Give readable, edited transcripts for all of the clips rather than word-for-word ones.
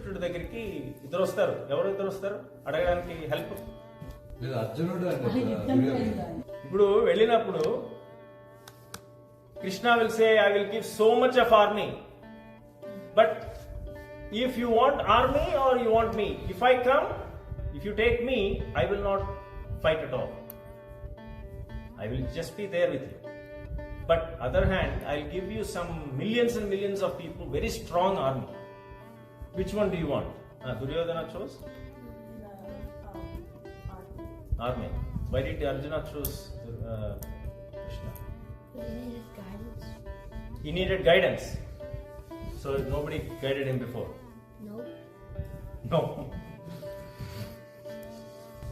కృష్ణుడి దగ్గరికి ఇద్దరు వస్తారు. ఎవరు ఇద్దరు వస్తారు అడగడానికి హెల్ప్? అర్జునుడు. ఇప్పుడు వెళ్ళినప్పుడు Krishna will say I will give so much of army, but if you want army or you want me, if I come, if you take me, I will not fight at all. I will just be there with you. But other hand, I'll give you some millions and millions of people, very strong army. Which one do you want? Duryodhana chose army. Why did Arjuna choose Krishna? He needed guidance. He needed guidance. So nobody guided him before. No.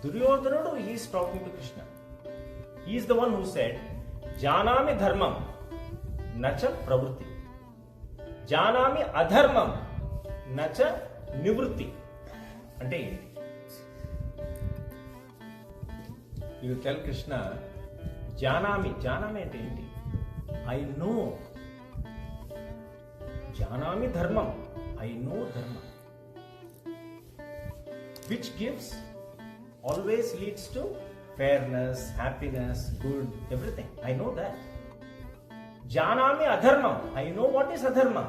Duryodhana, he is talking to Krishna. He is the one who said, Janami dharmam, nacha pravrutti. Janami adharmam, nacha nivrutti. Ante ఏంటి? You will tell Krishna, Janami అంటే ఏంటి? I know. Janami dharmam, I know dharma. Which gives, always leads to fairness, happiness, good, everything. I know that. Janami adharma. I know what is adharma,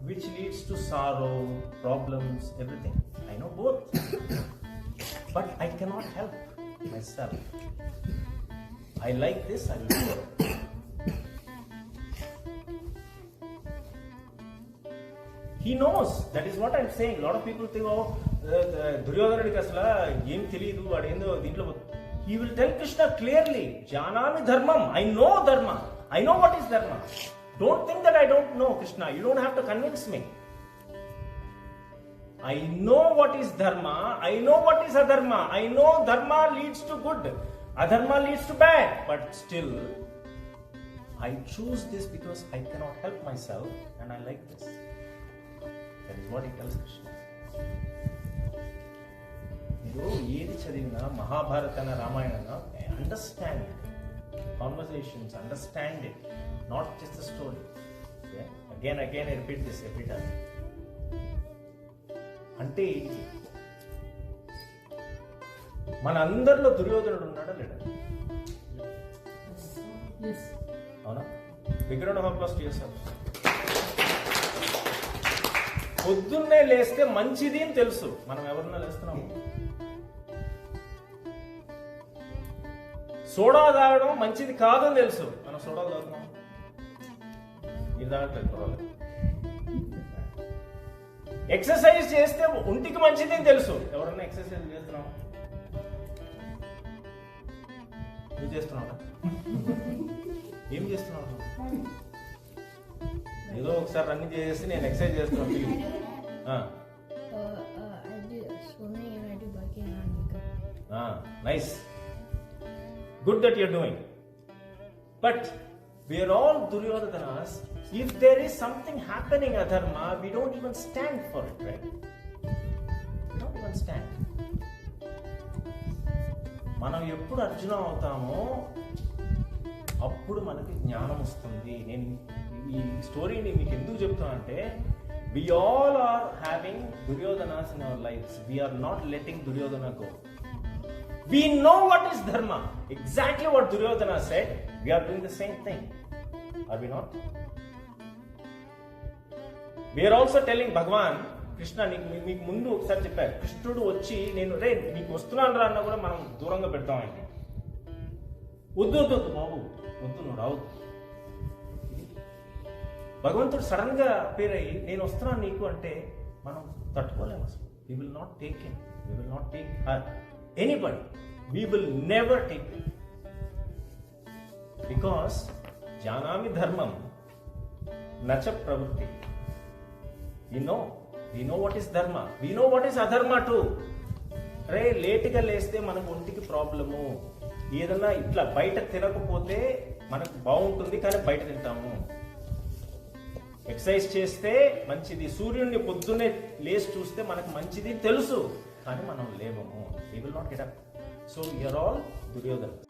which leads to sorrow, problems, everything. I know both. But I cannot help myself. I like this, I will do it. He knows. That is what I am saying. A lot of people think, oh, Duryodhanadiki asala em teliyadu, adendo dintlo. He will tell Krishna clearly, Janami dharmam, I know dharma. I know what is dharma. Don't think that I don't know, Krishna. You don't have to convince me. I know what is dharma. I know what is adharma. I know dharma leads to good. Adharma leads to bad. But still, I choose this because I cannot help myself and I like this. That is what he tells Krishna. మీరు ఏది చదివినా మహాభారతన Ramayana understand conversations, understand it, not just the story. Again I repeat this every time. అంటే మన అందరిలో దుర్యోధనుడు ఉన్నాడా లేడా? అవునా? Big round of applause to yourself. పొద్దున్నే లేస్తే మంచిది అని తెలుసు. మనం ఎవరన్నా లేస్తున్నాము. సోడా తాగడం మంచిది కాదని తెలుసు. మనం సోడా తాగుతున్నాం. ఇది తాగట్లేదు, పర్వాలేదు. ఎక్సర్సైజ్ చేస్తే ఒంటికి మంచిది అని తెలుసు. ఎవరన్నా ఎక్సర్సైజ్ చేస్తున్నాం? నువ్వు చేస్తున్నావు? ఏం చేస్తున్నావు? ఏదో ఒకసారి రన్నింగ్ చేసి నేను ఎక్సర్సైజ్ చేస్తున్నాను. I do swimming and I do biking and I wake up. Nice. Good that you're doing. But we are all Duryodhanas. If there is something happening adharma, we don't even stand for it, right? We don't even stand. మనం ఎప్పుడు అర్జున అవుతామో అప్పుడు మనకి జ్ఞానం వస్తుంది. నేను ఈ స్టోరీని మీకు ఎందుకు చెప్తున్నా అంటే, we all are having Duryodanas in our lives. We are not letting Duryodhana go. We know what is dharma. Exactly what Duryodhana said. We are doing the same thing. Are we not? We are also telling Bhagavan, Krishna, మీకు ముందు ఒకసారి చెప్పారు. కృష్ణుడు వచ్చి నేను నీకు వస్తున్నాను రా అన్న కూడా మనం దూరంగా పెడతాం ఆయన్ని. వద్దు బాబు, వద్దు, నువ్వు రావద్దు. భగవంతుడు సడన్ గా అపేర్ అయ్యి నేను వస్తున్నాను నీకు అంటే మనం తట్టుకోలేము అసలు. We will not take him. We will not take her. Anybody. We will never take it. Because Janami dharmam, nacha pravrutti. We know what is dharma. We know what is adharma too. లేట్గా లేస్తే మనకు ఒంటికి problem. ఏదన్నా ఇట్లా బయట తినకపోతే మనకు బాగుంటుంది, కానీ బయట తింటాము. ఎక్సర్సైజ్ చేస్తే మంచిది. సూర్యుడిని పొద్దున్నే లేచి చూస్తే మనకు మంచిది తెలుసు, కానీ మనం లేవము. We will not get up. So we are all Duryodanas.